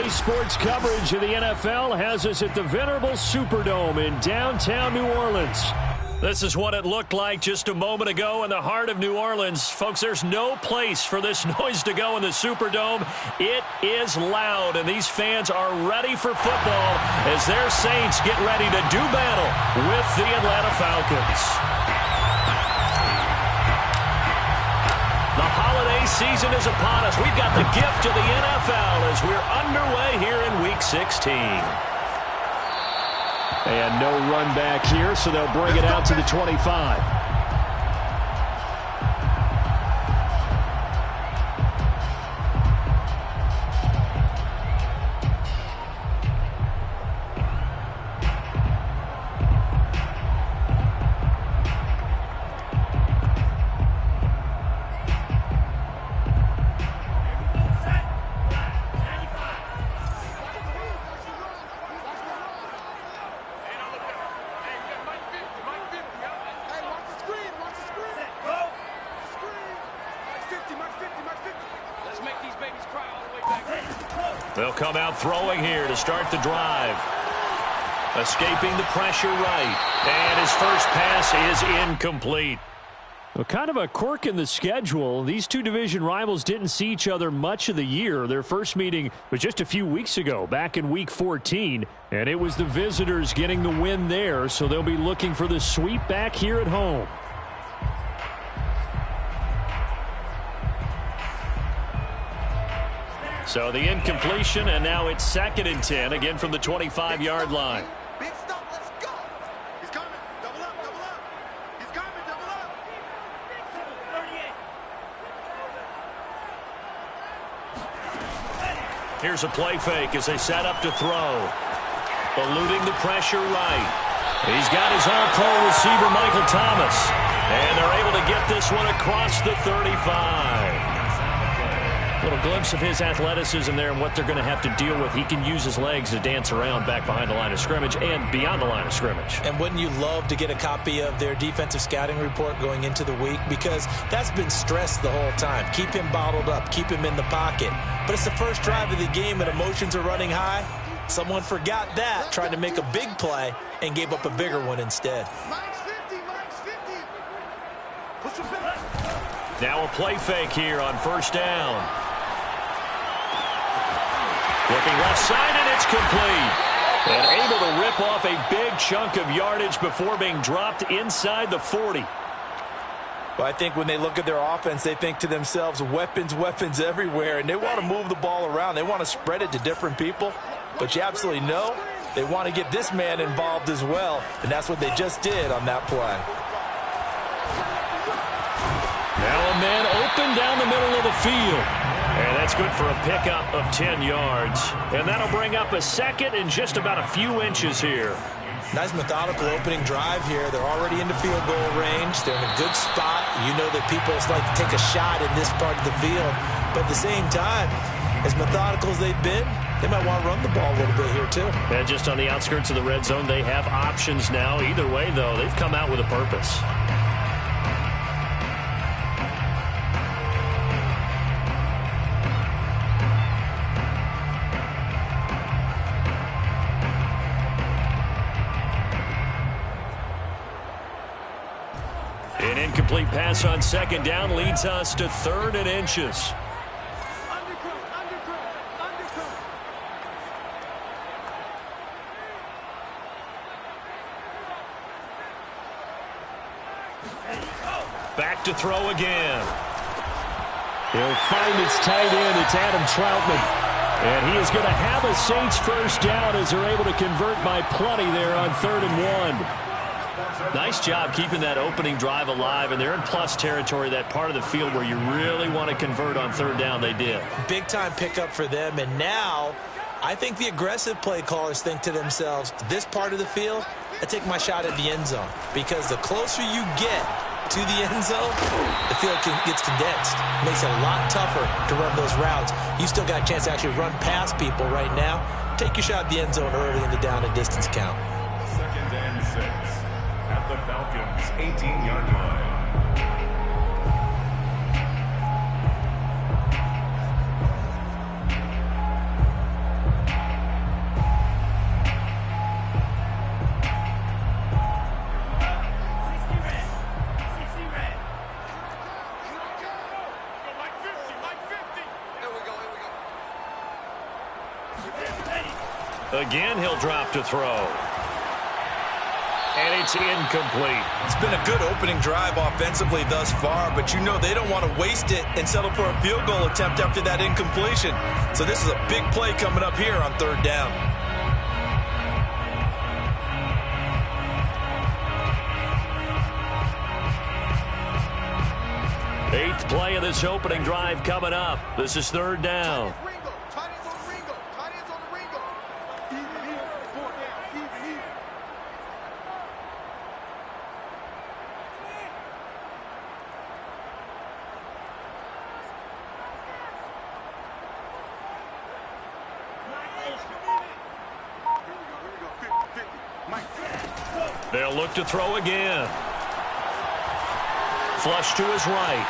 Today's sports coverage of the NFL has us at the venerable Superdome in downtown New Orleans. This is what it looked like just a moment ago in the heart of New Orleans. Folks, there's no place for this noise to go in the Superdome. It is loud, and these fans are ready for football as their Saints get ready to do battle with the Atlanta Falcons. The holiday season is upon us. We've got the gift of the NFL as we're underway here in Week 16. And no run back here, so they'll bring it out to the 25. They'll come out throwing here to start the drive. Escaping the pressure right. And his first pass is incomplete. Well, kind of a quirk in the schedule. These two division rivals didn't see each other much of the year. Their first meeting was just a few weeks ago, back in Week 14. And it was the visitors getting the win there, so they'll be looking for the sweep back here at home. So the incompletion, and now it's 2nd and 10, again from the 25-yard line. Big stop, let's go. He's coming, double up, double up. He's coming, double up. 38. Here's a play fake as they set up to throw. Eluding the pressure right. He's got his all-pro receiver, Michael Thomas. And they're able to get this one across the 35. Little glimpse of his athleticism there and what they're going to have to deal with. He can use his legs to dance around back behind the line of scrimmage and beyond the line of scrimmage. And wouldn't you love to get a copy of their defensive scouting report going into the week? Because that's been stressed the whole time. Keep him bottled up. Keep him in the pocket. But it's the first drive of the game and emotions are running high. Someone forgot that, tried to make a big play, and gave up a bigger one instead. Mike's 50, Mike's 50. Push him back. Now a play fake here on first down. Looking left side, and it's complete. And able to rip off a big chunk of yardage before being dropped inside the 40. Well, I think when they look at their offense, they think to themselves, weapons, weapons everywhere, and they want to move the ball around. They want to spread it to different people. But you absolutely know they want to get this man involved as well, and that's what they just did on that play. Now a man open down the middle of the field. And that's good for a pickup of 10 yards. And that'll bring up a 2nd and just about a few inches here. Nice methodical opening drive here. They're already into field goal range. They're in a good spot. You know that people like to take a shot in this part of the field. But at the same time, as methodical as they've been, they might want to run the ball a little bit here too. And just on the outskirts of the red zone, they have options now. Either way, though, they've come out with a purpose. An incomplete pass on 2nd down leads us to 3rd and inches. Back to throw again. He'll find his tight end. It's Adam Troutman. And he is going to have a Saints first down as they're able to convert by plenty there on 3rd and 1. Nice job keeping that opening drive alive, and they're in plus territory, that part of the field where you really want to convert on 3rd down. They did. Big-time pickup for them, and now I think the aggressive play callers think to themselves, this part of the field, I take my shot at the end zone, because the closer you get to the end zone, the field gets condensed. Makes it a lot tougher to run those routes. You still got a chance to actually run past people right now. Take your shot at the end zone early in the down and distance count. 2nd and 6 at the Falcons' 18-yard line. Again, he'll drop to throw. And it's incomplete. It's been a good opening drive offensively thus far, but you know they don't want to waste it and settle for a field goal attempt after that incompletion. So this is a big play coming up here on third down. Eighth play of this opening drive coming up. This is third down. They'll look to throw again. Flush to his right.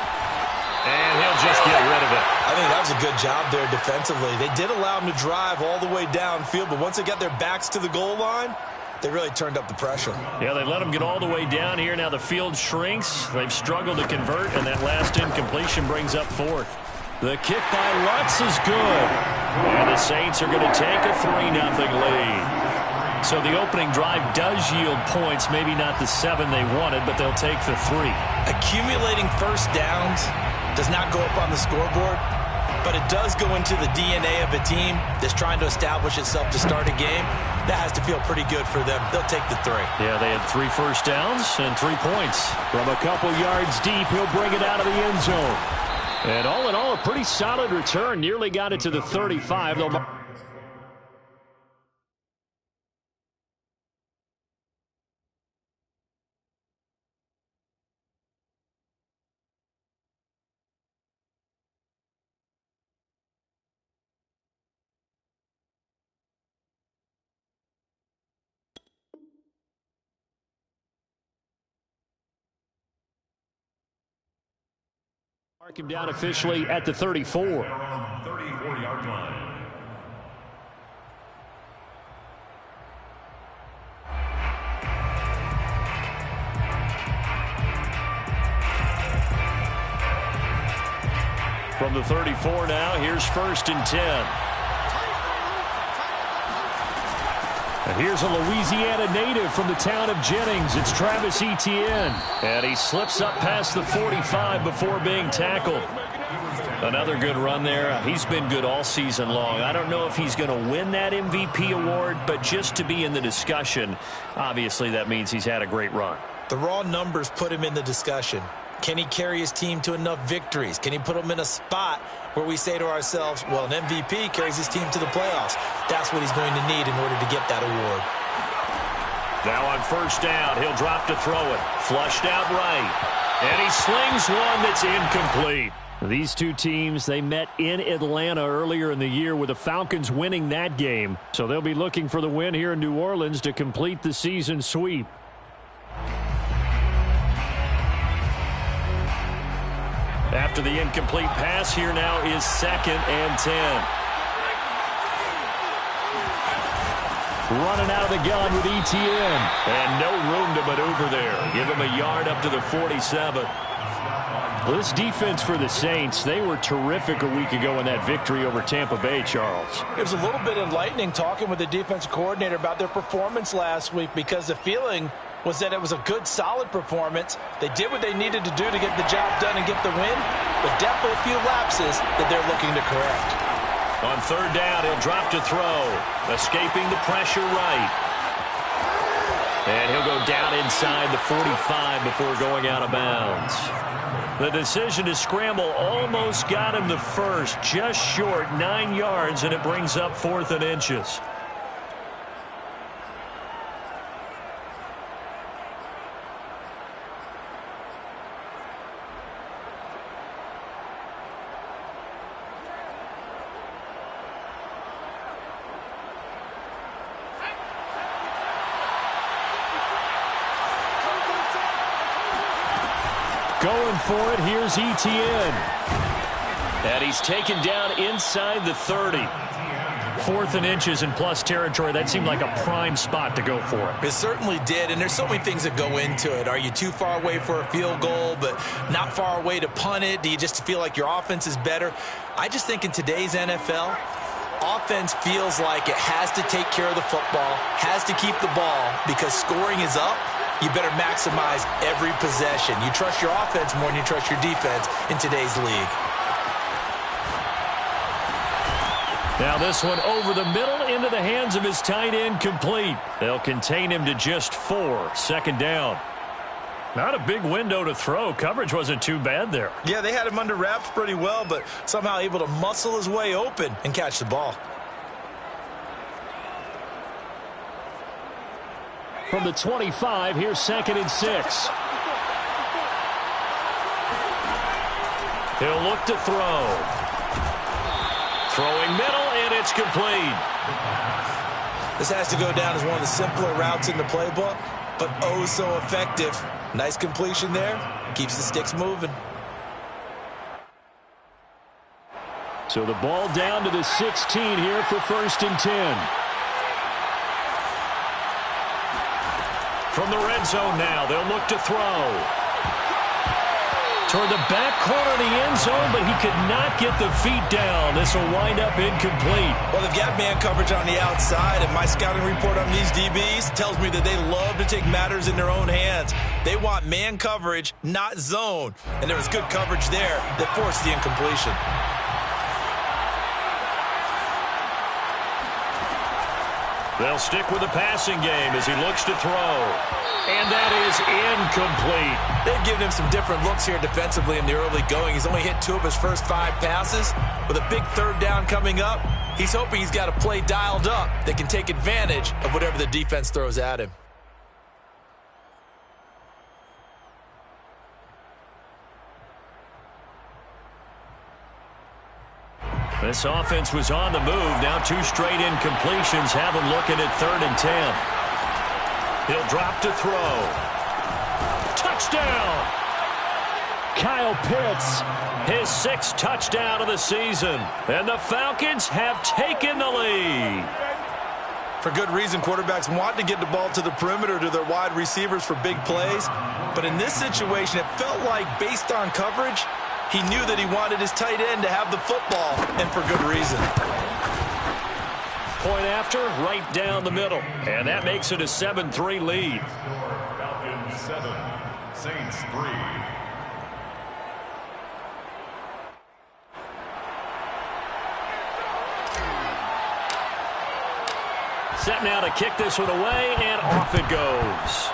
And he'll just get rid of it. I think that was a good job there defensively. They did allow him to drive all the way downfield, but once they got their backs to the goal line, they really turned up the pressure. Yeah, they let him get all the way down here. Now the field shrinks. They've struggled to convert, and that last incompletion brings up fourth. The kick by Lutz is good. And the Saints are going to take a 3-0 lead. So the opening drive does yield points, maybe not the 7 they wanted, but they'll take the 3. Accumulating first downs does not go up on the scoreboard, but it does go into the DNA of a team that's trying to establish itself to start a game. That has to feel pretty good for them. They'll take the 3. Yeah, they had 3 first downs and 3 points. From a couple yards deep, he'll bring it out of the end zone. And all in all, a pretty solid return. Nearly got it to the 35. They'll mark him down officially at the 34. 34-yard line. From the 34 now, here's 1st and 10. And here's a Louisiana native from the town of Jennings. It's Travis Etienne. And he slips up past the 45 before being tackled. Another good run there. He's been good all season long. I don't know if he's going to win that MVP award, but just to be in the discussion, obviously that means he's had a great run. The raw numbers put him in the discussion. Can he carry his team to enough victories? Can he put them in a spot where we say to ourselves, well, an MVP carries his team to the playoffs. That's what he's going to need in order to get that award. Now on 1st down, he'll drop to throw it. Flushed out right. And he slings one that's incomplete. These two teams, they met in Atlanta earlier in the year with the Falcons winning that game. So they'll be looking for the win here in New Orleans to complete the season sweep. After the incomplete pass, here now is 2nd and 10. Running out of the gun with Etienne. And no room to maneuver there. Give him a yard up to the 47. Well, this defense for the Saints, they were terrific a week ago in that victory over Tampa Bay, Charles. It was a little bit enlightening talking with the defensive coordinator about their performance last week, because the feeling was that it was a good, solid performance. They did what they needed to do to get the job done and get the win, but definitely a few lapses that they're looking to correct. On 3rd down, he'll drop to throw, escaping the pressure right. And he'll go down inside the 45 before going out of bounds. The decision to scramble almost got him the first, just short, 9 yards, and it brings up 4th and inches. Going for it, here's Etienne. And he's taken down inside the 30. 4th and inches in plus territory. That seemed like a prime spot to go for it. It certainly did, and there's so many things that go into it. Are you too far away for a field goal, but not far away to punt it? Do you just feel like your offense is better? I just think in today's NFL, Offense feels like it has to take care of the football, has to keep the ball, because scoring is up. You better maximize every possession. You trust your offense more than you trust your defense in today's league. Now this one over the middle into the hands of his tight end, complete. They'll contain him to just 4. Second down. Not a big window to throw. Coverage wasn't too bad there. Yeah, they had him under wraps pretty well, but somehow able to muscle his way open and catch the ball. From the 25, here's 2nd and 6. He'll look to throw. Throwing middle, and it's complete. This has to go down as one of the simpler routes in the playbook, but oh so effective. Nice completion there. Keeps the sticks moving. So the ball down to the 16 here for 1st and 10. From the red zone now, they'll look to throw. Toward the back corner of the end zone, but he could not get the feet down. This will wind up incomplete. Well, they've got man coverage on the outside, and my scouting report on these DBs tells me that they love to take matters in their own hands. They want man coverage, not zone. And there was good coverage there that forced the incompletion. They'll stick with the passing game as he looks to throw. And that is incomplete. They've given him some different looks here defensively in the early going. He's only hit 2 of his first 5 passes. With a big 3rd down coming up, he's hoping he's got a play dialed up that can take advantage of whatever the defense throws at him. This offense was on the move. Now 2 straight incompletions have him looking at 3rd and 10. He'll drop to throw. Touchdown! Kyle Pitts, his 6th touchdown of the season. And the Falcons have taken the lead. For good reason, quarterbacks want to get the ball to the perimeter to their wide receivers for big plays. But in this situation, it felt like, based on coverage, he knew that he wanted his tight end to have the football, and for good reason. Point after, right down the middle. And that makes it a 7-3 lead. Falcons 7, Saints 3. Set now to kick this one away, and off it goes.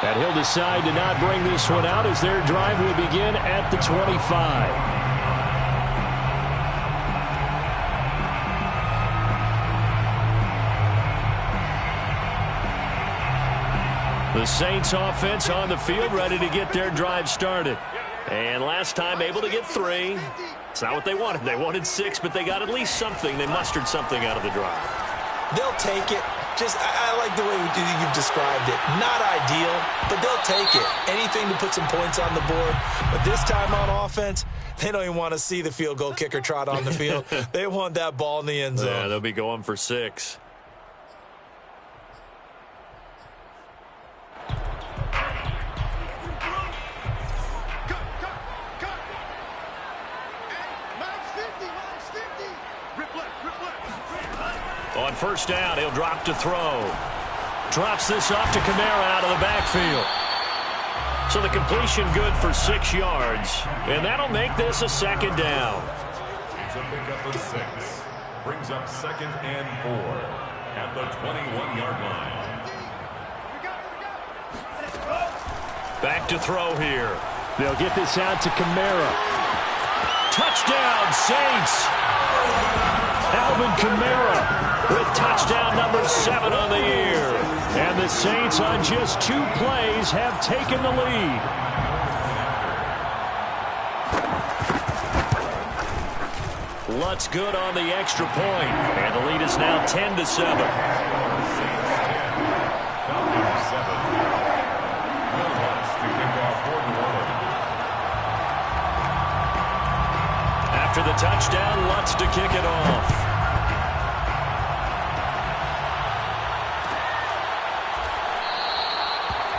And he'll decide to not bring this one out as their drive will begin at the 25. The Saints offense on the field, ready to get their drive started. And last time able to get 3. It's not what they wanted. They wanted 6, but they got at least something. They mustered something out of the drive. They'll take it. I like the way you've described it. Not ideal, but they'll take it. Anything to put some points on the board. But this time on offense, they don't even want to see the field goal kicker trot on the field. They want that ball in the end zone. Yeah, they'll be going for 6. On 1st down, he'll drop to throw. Drops this off to Kamara out of the backfield. So the completion good for 6 yards. And that'll make this a 2nd down. It's a pickup of 6. Brings up 2nd and 4 at the 21-yard line. Back to throw here. They'll get this out to Kamara. Touchdown, Saints! Alvin Kamara with touchdown number 7 on the year. And the Saints on just 2 plays have taken the lead. Lutz good on the extra point. And the lead is now 10-7. Saints 10, Falcons 7. Will Lutz to kick off 4-1. After the touchdown, Lutz to kick it off.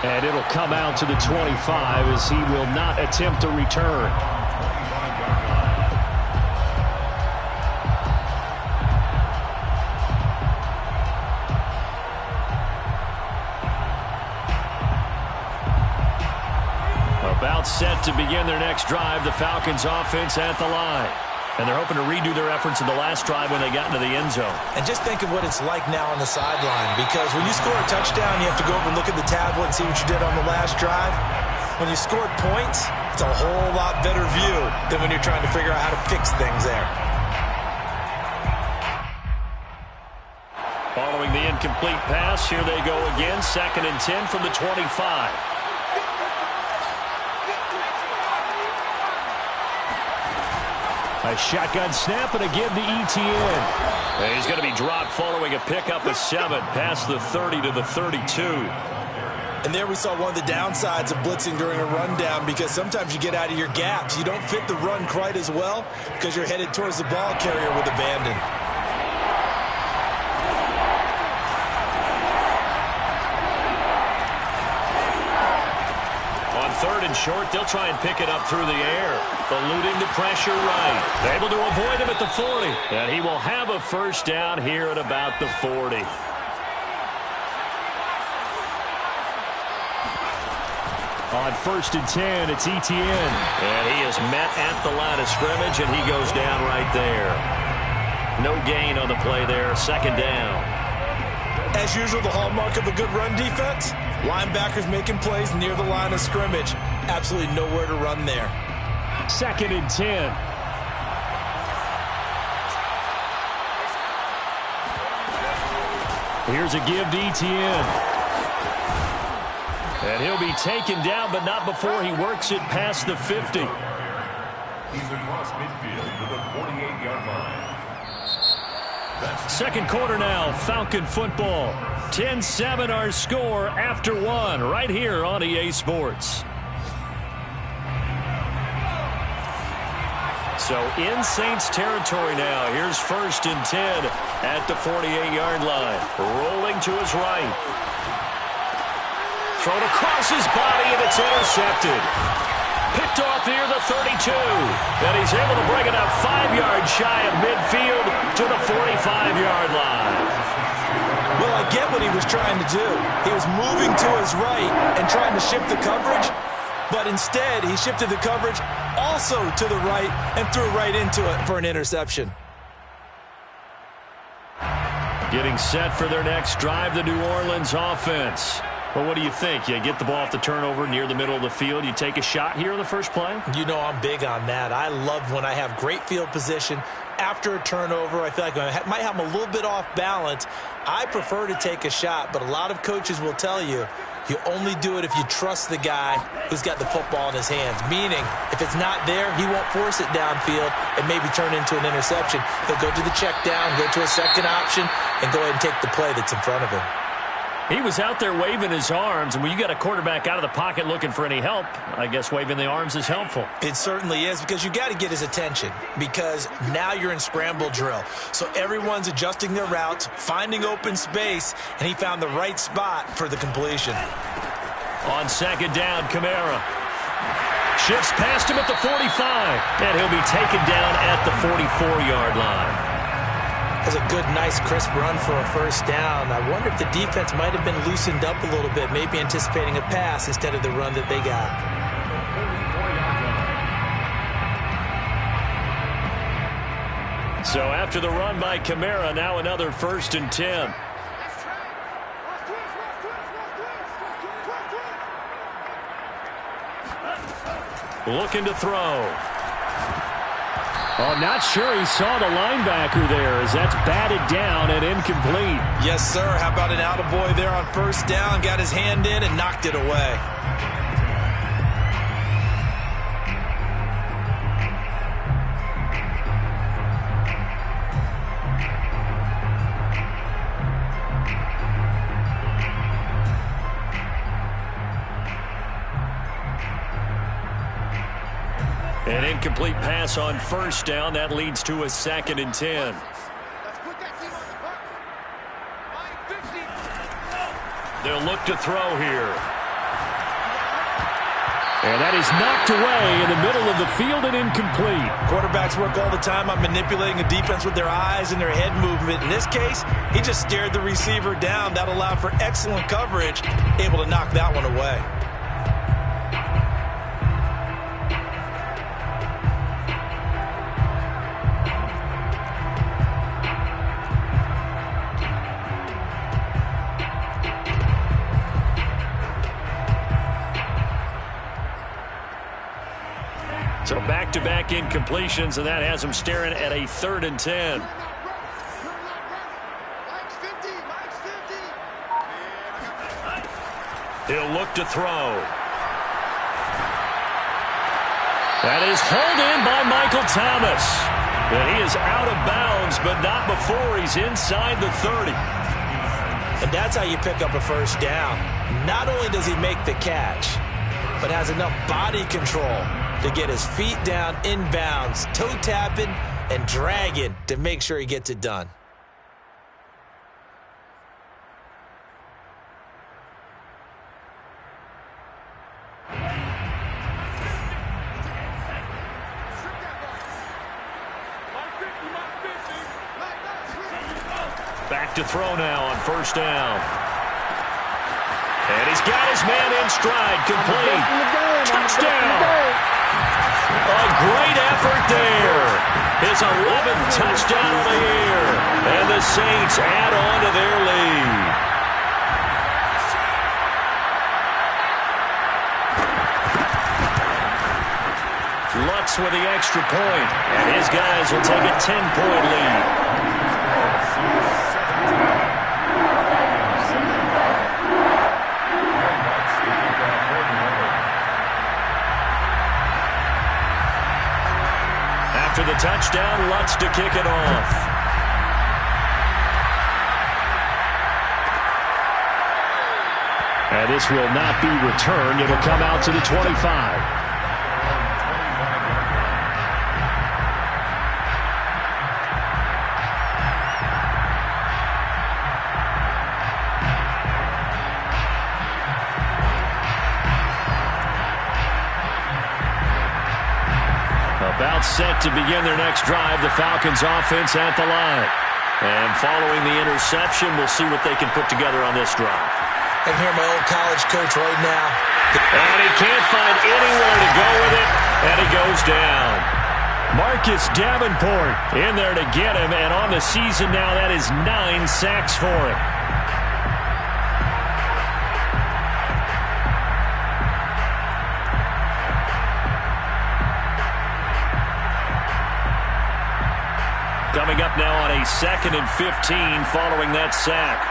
And it'll come out to the 25 as he will not attempt to return. to begin their next drive. The Falcons offense at the line. And they're hoping to redo their efforts in the last drive when they got into the end zone. And just think of what it's like now on the sideline, because when you score a touchdown, you have to go over and look at the tablet and see what you did on the last drive. When you scored points, it's a whole lot better view than when you're trying to figure out how to fix things there. Following the incomplete pass, here they go again. 2nd and 10 from the 25. A shotgun snap and a give to Etienne. And he's going to be dropped following a pickup of 7 past the 30 to the 32. And there we saw one of the downsides of blitzing during a rundown, because sometimes you get out of your gaps. You don't fit the run quite as well because you're headed towards the ball carrier with abandon. On 3rd and short, they'll try and pick it up through the air. Eluding the pressure right. Able to avoid him at the 40. And he will have a first down here at about the 40. On 1st and 10, it's Etienne. And he is met at the line of scrimmage, and he goes down right there. No gain on the play there. 2nd down. As usual, the hallmark of a good run defense, linebackers making plays near the line of scrimmage. Absolutely nowhere to run there. 2nd and 10. Here's a give to Etienne. And he'll be taken down, but not before he works it past the 50. He's across midfield to the 48-yard line. Second quarter now, Falcon football. 10-7 our score after 1 right here on EA Sports. So in Saints territory now. Here's 1st and 10 at the 48-yard line. Rolling to his right. Thrown across his body, and it's intercepted. Picked off near the 32. And he's able to bring it up 5 yards shy of midfield to the 45-yard line. Well, I get what he was trying to do. He was moving to his right and trying to shift the coverage, but instead he shifted the coverage also to the right and threw right into it for an interception. Getting set for their next drive, the New Orleans offense. Well, what do you think? You get the ball off the turnover near the middle of the field. You take a shot here on the first play? You know I'm big on that. I love when I have great field position. After a turnover, I feel like I might have them a little bit off balance. I prefer to take a shot, but a lot of coaches will tell you, you only do it if you trust the guy who's got the football in his hands. Meaning, if it's not there, he won't force it downfield and maybe turn into an interception. He'll go to the check down, go to a second option, and go ahead and take the play that's in front of him. He was out there waving his arms, and when you got a quarterback out of the pocket looking for any help, I guess waving the arms is helpful. It certainly is, because you got to get his attention, because now you're in scramble drill. So everyone's adjusting their routes, finding open space, and he found the right spot for the completion. On 2nd down, Kamara shifts past him at the 45, and he'll be taken down at the 44-yard line. That's a good, nice, crisp run for a first down. I wonder if the defense might have been loosened up a little bit, maybe anticipating a pass instead of the run that they got. So after the run by Kamara, now another 1st and 10. Looking to throw. Oh, not sure he saw the linebacker there as that's batted down and incomplete. Yes, sir. How about an attaboy there on first down? Got his hand in and knocked it away. An incomplete pass on first down. That leads to a 2nd and 10. They'll look to throw here. And that is knocked away in the middle of the field and incomplete. Quarterbacks work all the time on manipulating a defense with their eyes and their head movement. In this case, he just stared the receiver down. That allowed for excellent coverage, able to knock that one away. back-to-back incompletions, and that has him staring at a 3rd and 10. He'll look to throw. That is hauled in by Michael Thomas. And he is out of bounds, but not before he's inside the 30. And that's how you pick up a first down. Not only does he make the catch, but has enough body control to get his feet down inbounds, toe tapping and dragging to make sure he gets it done. Back to throw now on first down. And he's got his man in stride, complete. Touchdown. A great effort there. His 11th touchdown of the year. And the Saints add on to their lead. Lutz with the extra point. And his guys will take a 10-point lead. After the touchdown, Lutz to kick it off. And this will not be returned. It'll come out to the 25. About set to begin their next drive, the Falcons offense at the line. And following the interception, we'll see what they can put together on this drive. I can hear my old college coach right now. And he can't find anywhere to go with it, and he goes down. Marcus Davenport in there to get him, and on the season now, that is 9 sacks for him. Coming up now on a 2nd and 15 following that sack.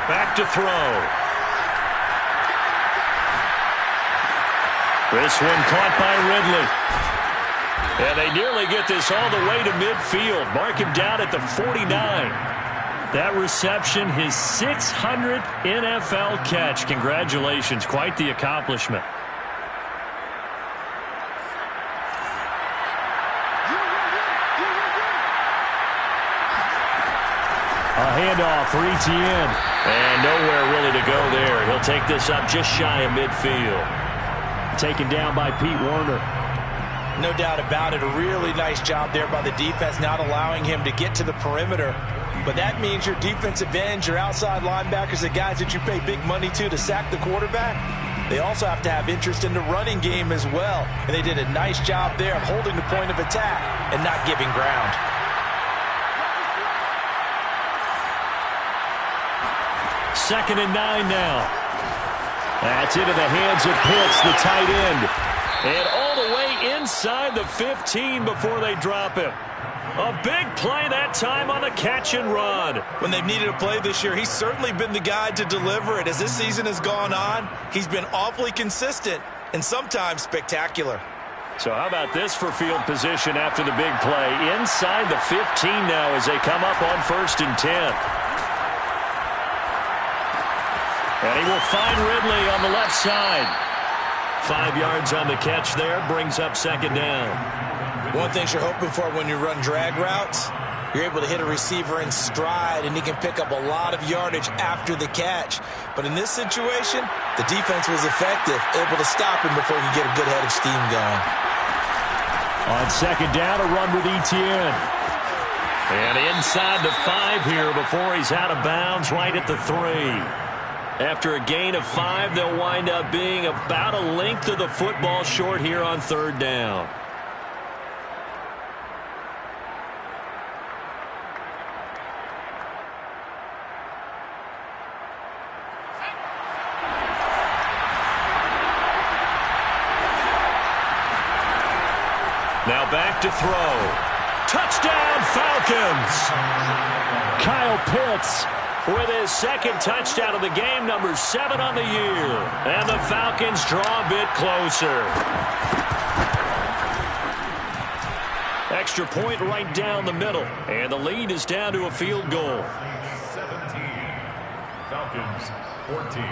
Back to throw. This one caught by Ridley. And they nearly get this all the way to midfield. Mark him down at the 49. That reception, his 600th NFL catch. Congratulations. Quite the accomplishment. A handoff for Etienne. And nowhere really to go there. He'll take this up just shy of midfield. Taken down by Pete Werner. No doubt about it. A really nice job there by the defense, not allowing him to get to the perimeter. But that means your defensive ends, your outside linebackers, the guys that you pay big money to sack the quarterback, they also have to have interest in the running game as well. And they did a nice job there of holding the point of attack and not giving ground. Second and 9 now. That's into the hands of Pitts, the tight end. And all the way inside the 15 before they drop him. A big play that time on the catch and run. When they've needed a play this year, he's certainly been the guy to deliver it. As this season has gone on, he's been awfully consistent and sometimes spectacular. So how about this for field position after the big play? Inside the 15 now as they come up on 1st and 10. And he will find Ridley on the left side. 5 yards on the catch there, brings up 2nd down. One thing you're hoping for when you run drag routes, you're able to hit a receiver in stride, and he can pick up a lot of yardage after the catch. But in this situation, the defense was effective, able to stop him before he could get a good head of steam going. On 2nd down, a run with Etienne. And inside the 5 here before he's out of bounds, right at the 3. After a gain of 5, they'll wind up being about a length of the football short here on 3rd down. Now back to throw. Touchdown, Falcons! Kyle Pitts with his second touchdown of the game, number 7 on the year. And the Falcons draw a bit closer. Extra point right down the middle. And the lead is down to a field goal. 17. Falcons 14.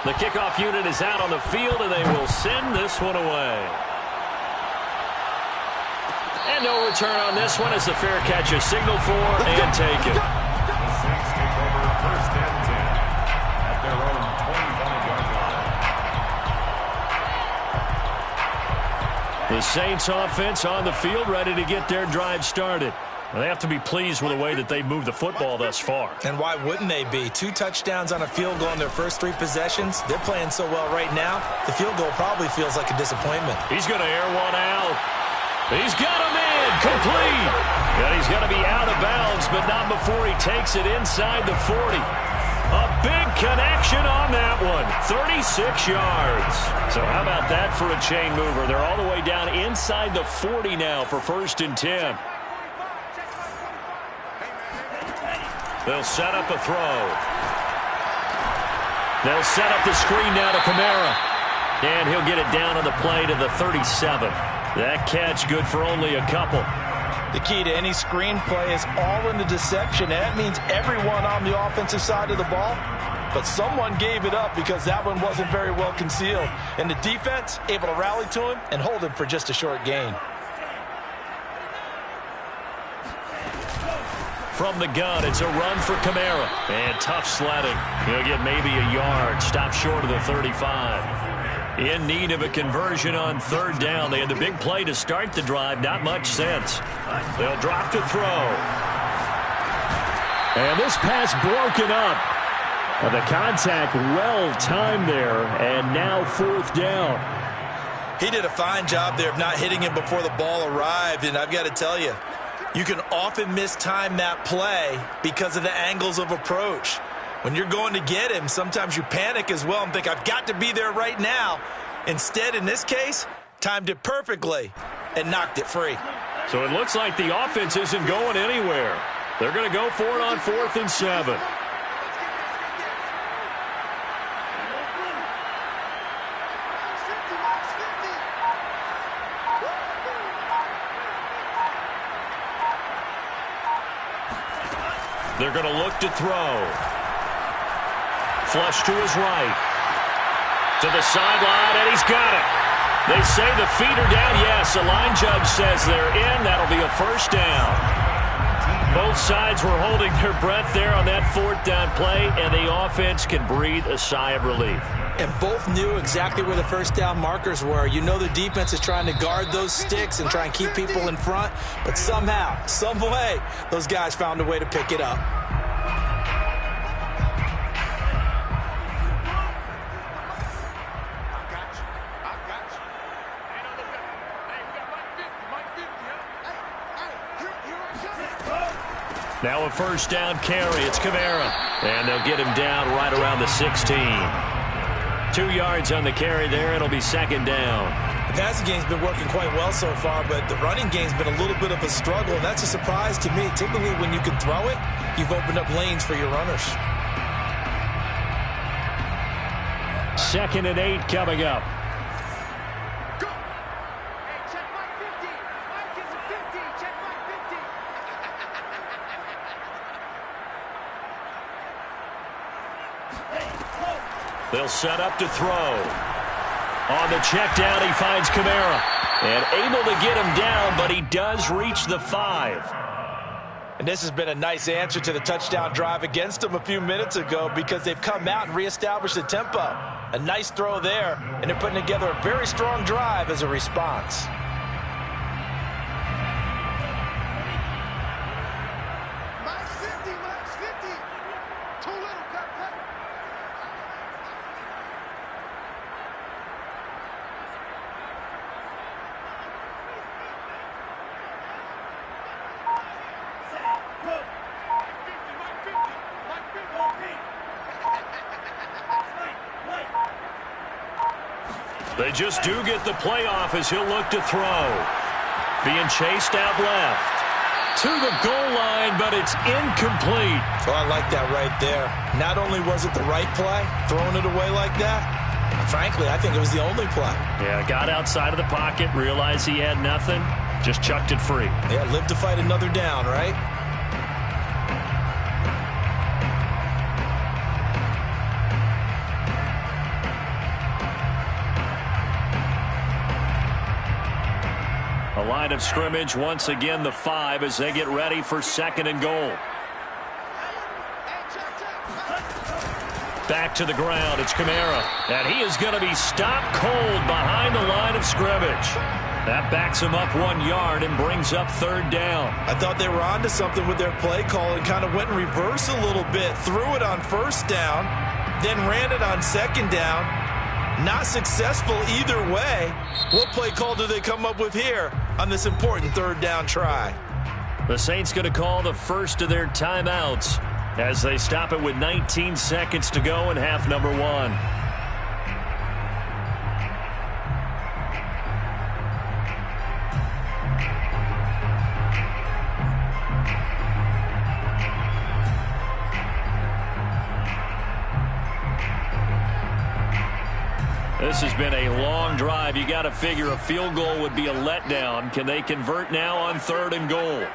The kickoff unit is out on the field, and they will send this one away. And no return on this one as the fair catch is signaled for and taken. The Saints take over first and 10 at their own 25-yard line. The Saints offense on the field, ready to get their drive started. They have to be pleased with the way that they've moved the football thus far. And why wouldn't they be? 2 touchdowns on a field goal in their first 3 possessions. They're playing so well right now, the field goal probably feels like a disappointment. He's going to air one out. He's got him in, complete. And he's going to be out of bounds, but not before he takes it inside the 40. A big connection on that one, 36 yards. So how about that for a chain mover? They're all the way down inside the 40 now for first and 10. They'll set up a throw. They'll set up the screen now to Kamara. And he'll get it down on the play to the 37. That catch good for only a couple. The key to any screen play is all in the deception. And that means everyone on the offensive side of the ball. But someone gave it up because that one wasn't very well concealed. And the defense able to rally to him and hold him for just a short gain. From the gun, it's a run for Kamara. And tough sledding. He'll get maybe a yard. Stop short of the 35. In need of a conversion on third down. They had the big play to start the drive. Not much sense. They'll drop to throw. And this pass broken up. The contact well timed there. And now fourth down. He did a fine job there of not hitting him before the ball arrived. And I've got to tell you, you can often mistime that play because of the angles of approach. When you're going to get him, sometimes you panic as well and think, I've got to be there right now. Instead, in this case, timed it perfectly and knocked it free. So it looks like the offense isn't going anywhere. They're going to go for it on 4th and 7. They're going to look to throw. Flush to his right. To the sideline, and he's got it. They say the feet are down. Yes, the line judge says they're in. That'll be a first down. Both sides were holding their breath there on that 4th down play, and the offense can breathe a sigh of relief. And both knew exactly where the first down markers were. You know the defense is trying to guard those sticks and try and keep people in front, but somehow, some way, those guys found a way to pick it up. Now a first down carry. It's Kamara. And they'll get him down right around the 16. 2 yards on the carry there. It'll be second down. The passing game's been working quite well so far, but the running game's been a little bit of a struggle, and that's a surprise to me. Typically, when you can throw it, you've opened up lanes for your runners. 2nd and 8 coming up. They'll set up to throw. On the check down, he finds Kamara. And able to get him down, but he does reach the 5. And this has been a nice answer to the touchdown drive against them a few minutes ago because they've come out and reestablished the tempo. A nice throw there, and they're putting together a very strong drive as a response. They just do get the playoff as he'll look to throw. Being chased out left. To the goal line, but it's incomplete. Oh, I like that right there. Not only was it the right play, throwing it away like that, frankly, I think it was the only play. Yeah, got outside of the pocket, realized he had nothing, just chucked it free. Yeah, live to fight another down, right? A line of scrimmage, once again the 5 as they get ready for 2nd and goal. Back to the ground, it's Kamara. And he is going to be stopped cold behind the line of scrimmage. That backs him up 1 yard and brings up 3rd down. I thought they were onto something with their play call and kind of went in reverse a little bit. Threw it on 1st down, then ran it on 2nd down. Not successful either way. What play call do they come up with here on this important 3rd down try? The Saints going to call the first of their timeouts as they stop it with 19 seconds to go in half number 1. This has been a long drive. You got to figure a field goal would be a letdown. Can they convert now on 3rd and goal?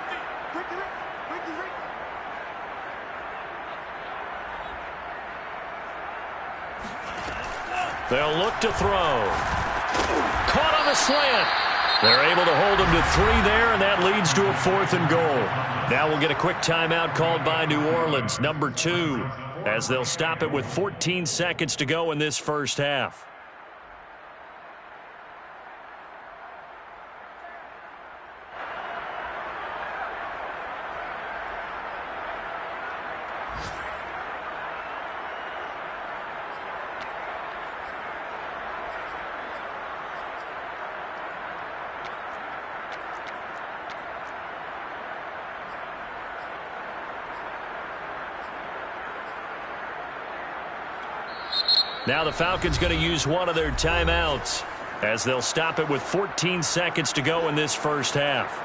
They'll look to throw. Caught on the slant. They're able to hold him to 3 there, and that leads to a 4th and goal. Now we'll get a quick timeout called by New Orleans, number 2, as they'll stop it with 14 seconds to go in this first half. Now the Falcons going to use one of their timeouts as they'll stop it with 14 seconds to go in this first half.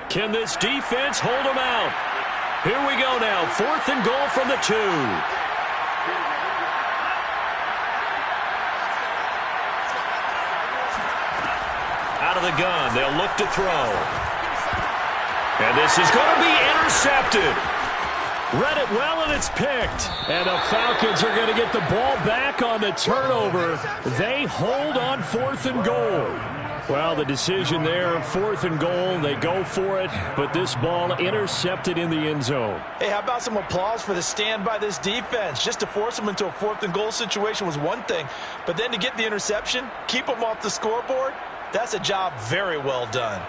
Can this defense hold them out? Here we go now. 4th and goal from the 2. Out of the gun. They'll look to throw. And this is going to be intercepted. Read it well, and it's picked. And the Falcons are going to get the ball back on the turnover. They hold on 4th and goal. Well, the decision there, 4th and goal, they go for it, but this ball intercepted in the end zone. Hey, how about some applause for the stand by this defense? Just to force them into a 4th and goal situation was one thing, but then to get the interception, keep them off the scoreboard, that's a job very well done.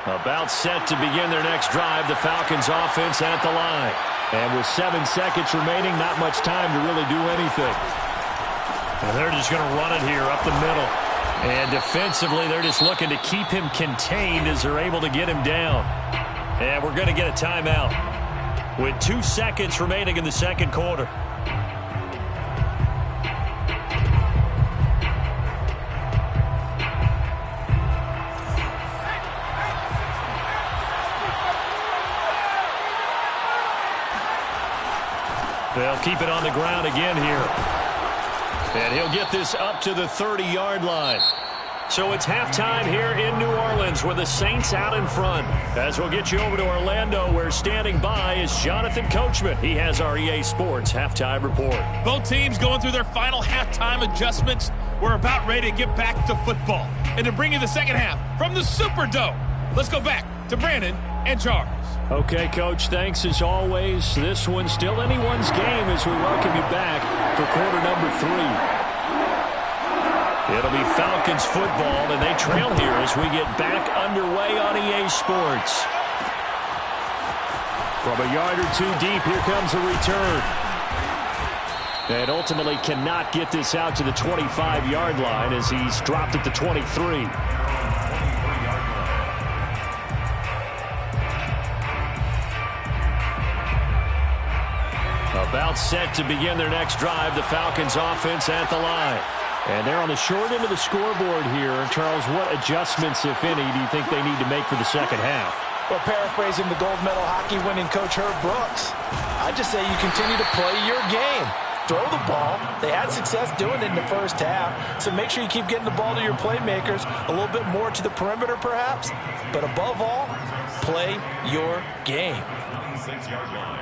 About set to begin their next drive, the Falcons offense at the line. And with 7 seconds remaining, not much time to really do anything. And they're just going to run it here up the middle. And defensively, they're just looking to keep him contained as they're able to get him down. And we're going to get a timeout with 2 seconds remaining in the second quarter. They'll keep it on the ground again here. And he'll get this up to the 30-yard line. So it's halftime here in New Orleans with the Saints out in front. As we'll get you over to Orlando, where standing by is Jonathan Coachman. He has our EA Sports halftime report. Both teams going through their final halftime adjustments. We're about ready to get back to football. And to bring you the second half from the Superdome, let's go back to Brandon and Charles. Okay, Coach, thanks as always. This one's still anyone's game as we welcome you back for quarter number 3. It'll be Falcons football, and they trail here as we get back underway on EA Sports. From a yard or two deep, here comes a return. And ultimately cannot get this out to the 25-yard line as he's dropped at the 23. About set to begin their next drive, the Falcons offense at the line. And they're on the short end of the scoreboard here. Charles, what adjustments, if any, do you think they need to make for the second half? Well, paraphrasing the gold medal hockey winning coach Herb Brooks, I just say you continue to play your game. Throw the ball. They had success doing it in the first half, so make sure you keep getting the ball to your playmakers, a little bit more to the perimeter perhaps, but above all, play your game. 26-yard line.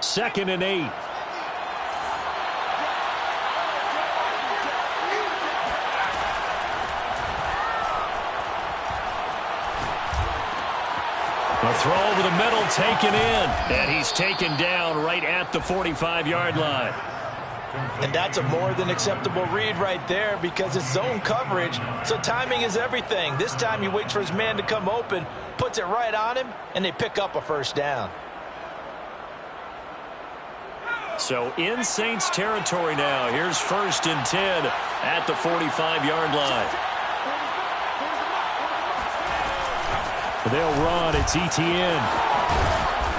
2nd and 8. A throw over the middle, taken in. And he's taken down right at the 45-yard line. And that's a more than acceptable read right there because it's zone coverage, so timing is everything. This time he waits for his man to come open, puts it right on him, and they pick up a first down. So in Saints territory now. Here's 1st and 10 at the 45-yard line. They'll run. It's Etienne.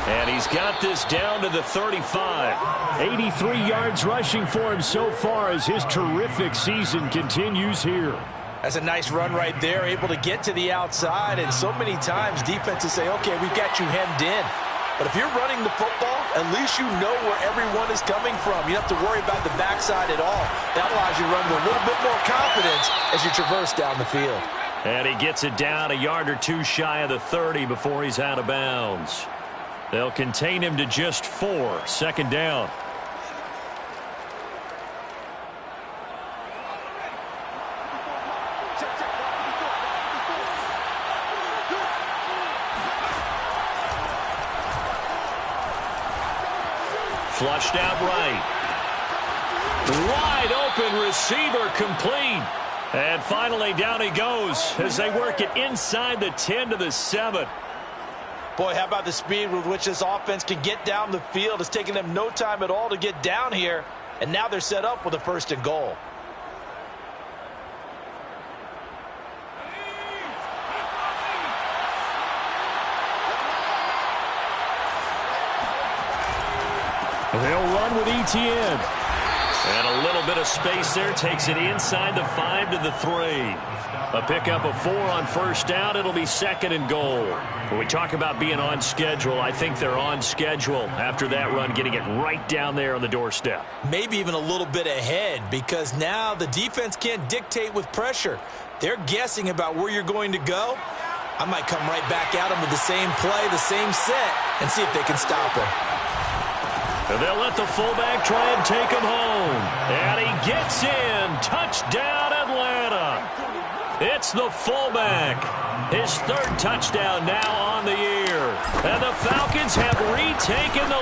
And he's got this down to the 35. 83 yards rushing for him so far as his terrific season continues here. That's a nice run right there, able to get to the outside. And so many times defenses say, okay, we've got you hemmed in. But if you're running the football, at least you know where everyone is coming from. You don't have to worry about the backside at all. That allows you to run with a little bit more confidence as you traverse down the field. And he gets it down a yard or two shy of the 30 before he's out of bounds. They'll contain him to just 4. 2nd down. Flushed out right. Wide open receiver complete. And finally down he goes as they work it inside the 10 to the 7. Boy, how about the speed with which this offense can get down the field. It's taken them no time at all to get down here. And now they're set up with a 1st and goal. They'll run with Etienne. And a little bit of space there takes it inside the 5 to the 3. A pickup of 4 on 1st down. It'll be 2nd and goal. When we talk about being on schedule, I think they're on schedule after that run, getting it right down there on the doorstep. Maybe even a little bit ahead because now the defense can't dictate with pressure. They're guessing about where you're going to go. I might come right back at them with the same play, the same set, and see if they can stop him. And they'll let the fullback try and take him home. And he gets in. Touchdown, Atlanta. It's the fullback. His 3rd touchdown now on the year. And the Falcons have retaken the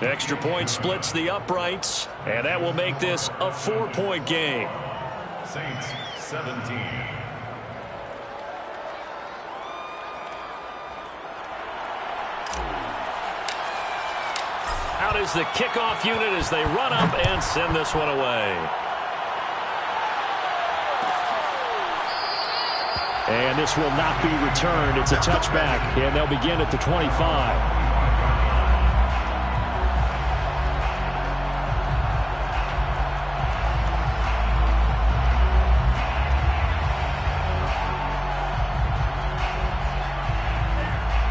lead. Extra point splits the uprights. And that will make this a 4-point game. Saints 17. Out is the kickoff unit as they run up and send this one away. And this will not be returned. It's a touchback, and they'll begin at the 25.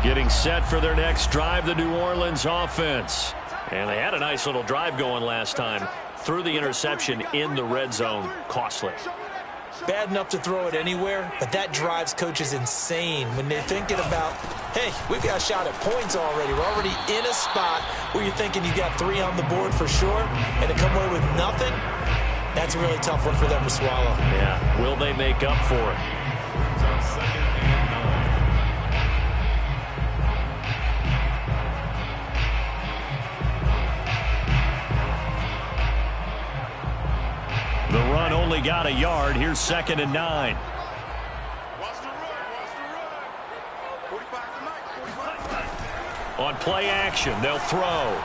Getting set for their next drive, the New Orleans offense. And they had a nice little drive going last time. Threw the interception in the red zone. Costly. Bad enough to throw it anywhere, but that drives coaches insane when they're thinking about, hey, we've got a shot at points already. We're already in a spot where you're thinking you got 3 on the board for sure, and to come away with nothing, that's a really tough one for them to swallow. Yeah, will they make up for it? The run only got a yard. Here's 2nd and 9. Watch the run, watch the run. On play action, they'll throw.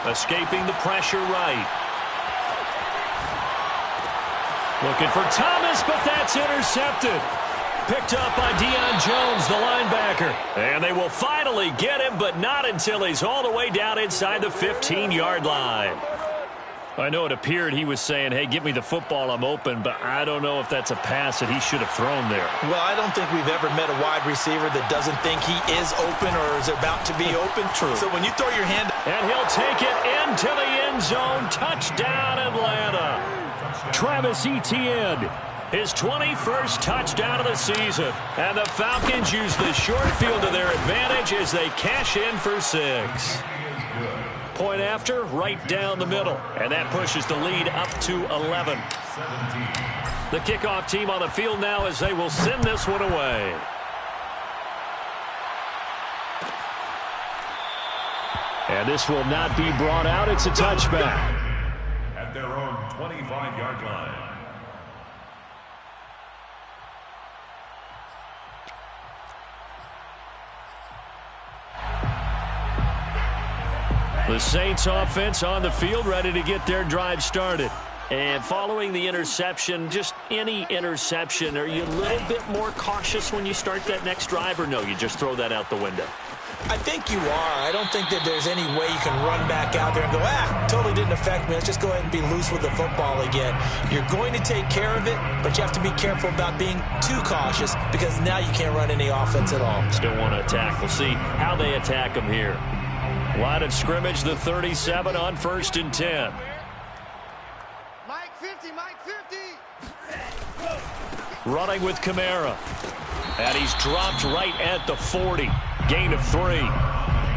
Escaping the pressure right. Looking for Thomas, but that's intercepted. Picked up by Deion Jones, the linebacker. And they will finally get him, but not until he's all the way down inside the 15-yard line. I know it appeared he was saying, hey, give me the football, I'm open, but I don't know if that's a pass that he should have thrown there. Well, I don't think we've ever met a wide receiver that doesn't think he is open or is about to be open. True. So when you throw your hand... And he'll take it into the end zone. Touchdown, Atlanta. Travis Etienne, his 21st touchdown of the season. And the Falcons use the short field to their advantage as they cash in for 6. Point after, right down the middle. And that pushes the lead up to 11. The kickoff team on the field now as they will send this one away. And this will not be brought out. It's a touchback. At their own 25-yard line. The Saints offense on the field, ready to get their drive started. And following the interception, just any interception, are you a little bit more cautious when you start that next drive, or no, you just throw that out the window? I think you are. I don't think that there's any way you can run back out there and go, totally didn't affect me. Let's just go ahead and be loose with the football again. You're going to take care of it, but you have to be careful about being too cautious because now you can't run any offense at all. Still want to attack. We'll see how they attack them here. Line of scrimmage, the 37 on 1st and 10. Mike 50, Mike 50. Running with Kamara. And he's dropped right at the 40. Gain of 3.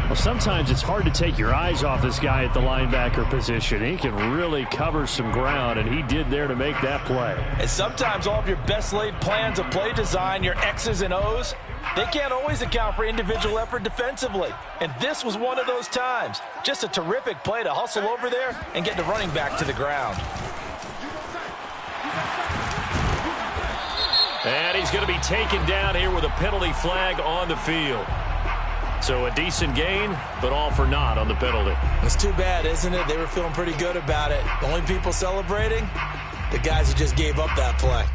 Well, sometimes it's hard to take your eyes off this guy at the linebacker position. He can really cover some ground, and he did there to make that play. And sometimes all of your best laid plans of play design, your X's and O's, they can't always account for individual effort defensively. And this was one of those times. Just a terrific play to hustle over there and get the running back to the ground. And he's going to be taken down here with a penalty flag on the field. So a decent gain, but all for naught on the penalty. It's too bad, isn't it? They were feeling pretty good about it. The only people celebrating, the guys who just gave up that play.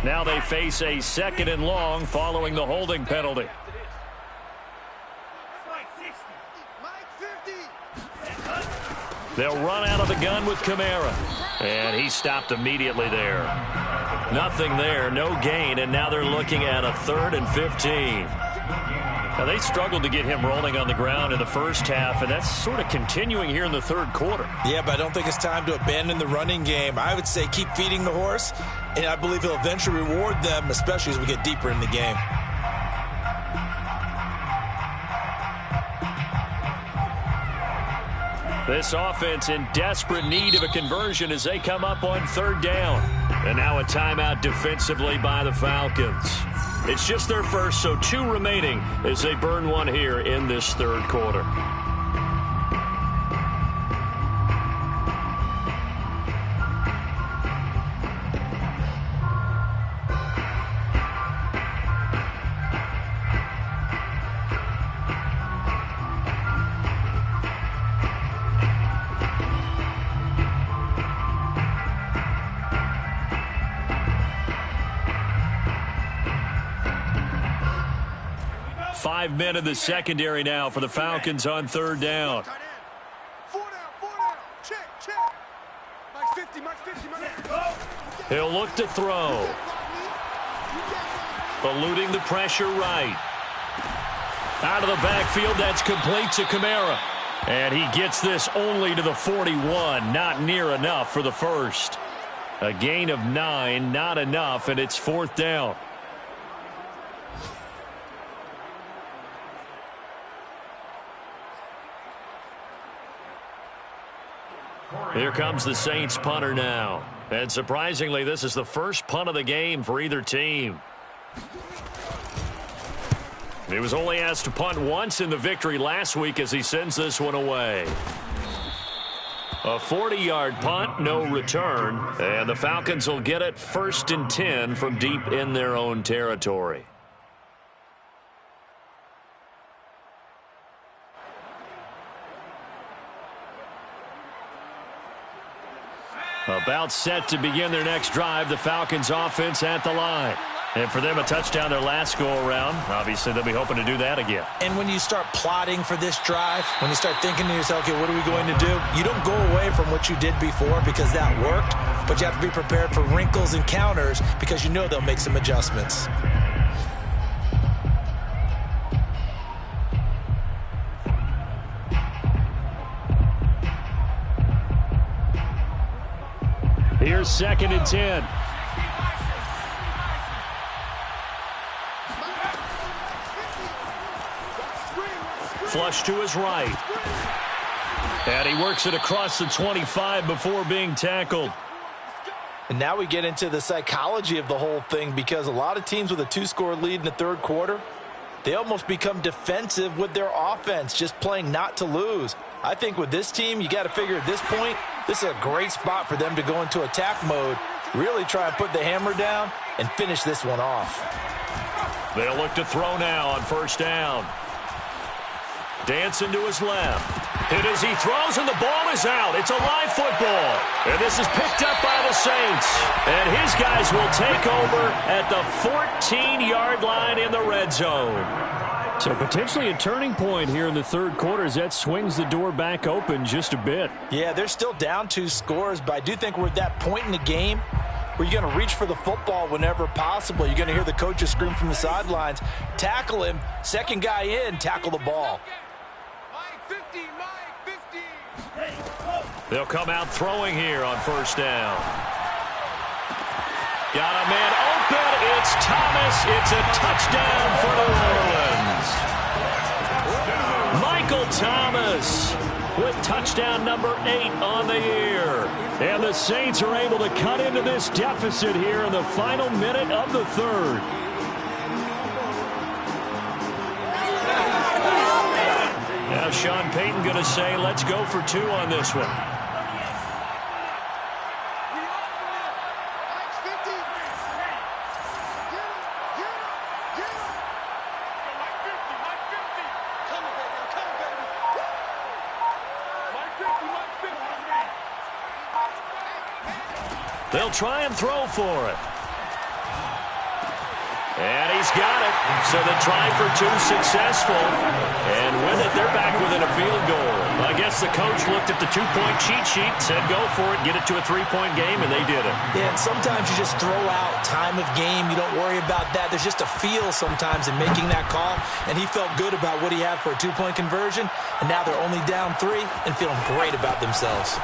Now they face a 2nd and long following the holding penalty. They'll run out of the gun with Kamara. And he stopped immediately there. Nothing there, no gain, and now they're looking at a 3rd and 15. Now, they struggled to get him rolling on the ground in the first half, and that's sort of continuing here in the 3rd quarter. Yeah, but I don't think it's time to abandon the running game. I would say keep feeding the horse, and I believe he'll eventually reward them, especially as we get deeper in the game. This offense in desperate need of a conversion as they come up on 3rd down. And now a timeout defensively by the Falcons. It's just their first, so 2 remaining as they burn one here in this 3rd quarter. Five men in the secondary now for the Falcons on 3rd down. 4 down. Check. Mike 50, Mike 50, Mike 50. He'll look to throw. Eluding the pressure right. Out of the backfield, that's complete to Kamara. And he gets this only to the 41. Not near enough for the first. A gain of 9, not enough, and it's 4th down. Here comes the Saints punter now. And surprisingly, this is the first punt of the game for either team. He was only asked to punt once in the victory last week as he sends this one away. A 40-yard punt, no return, and the Falcons will get it 1st and 10 from deep in their own territory. About set to begin their next drive, the Falcons offense at the line. And for them, a touchdown their last go-around. Obviously, they'll be hoping to do that again. And when you start plotting for this drive, when you start thinking to yourself, okay, what are we going to do? You don't go away from what you did before because that worked, but you have to be prepared for wrinkles and counters because you know they'll make some adjustments. Here's 2nd and 10. Flush to his right. And he works it across the 25 before being tackled. And now we get into the psychology of the whole thing because a lot of teams with a 2-score lead in the third quarter, they almost become defensive with their offense, just playing not to lose. I think with this team, you got to figure at this point, this is a great spot for them to go into attack mode, really try and put the hammer down and finish this one off. They'll look to throw now on 1st down. Dancing to his left. Hit as he throws, and the ball is out. It's a live football. And this is picked up by the Saints. And his guys will take over at the 14-yard line in the red zone. So potentially a turning point here in the third quarter as that swings the door back open just a bit. Yeah, they're still down 2 scores, but I do think we're at that point in the game where you're going to reach for the football whenever possible. You're going to hear the coaches scream from the sidelines, tackle him, second guy in, tackle the ball. They'll come out throwing here on 1st down. Got a man open. It's Thomas. It's a touchdown for New Orleans. Michael Thomas with touchdown number 8 on the year. And the Saints are able to cut into this deficit here in the final minute of the third. Now Sean Payton going to say, let's go for 2 on this one. They'll try and throw for it. And he's got it. So the try for 2 successful. And with it, they're back within a field goal. I guess the coach looked at the 2-point cheat sheet, said go for it, get it to a 3-point game, and they did it. Yeah, and sometimes you just throw out time of game. You don't worry about that. There's just a feel sometimes in making that call. And he felt good about what he had for a 2-point conversion. And now they're only down 3 and feeling great about themselves.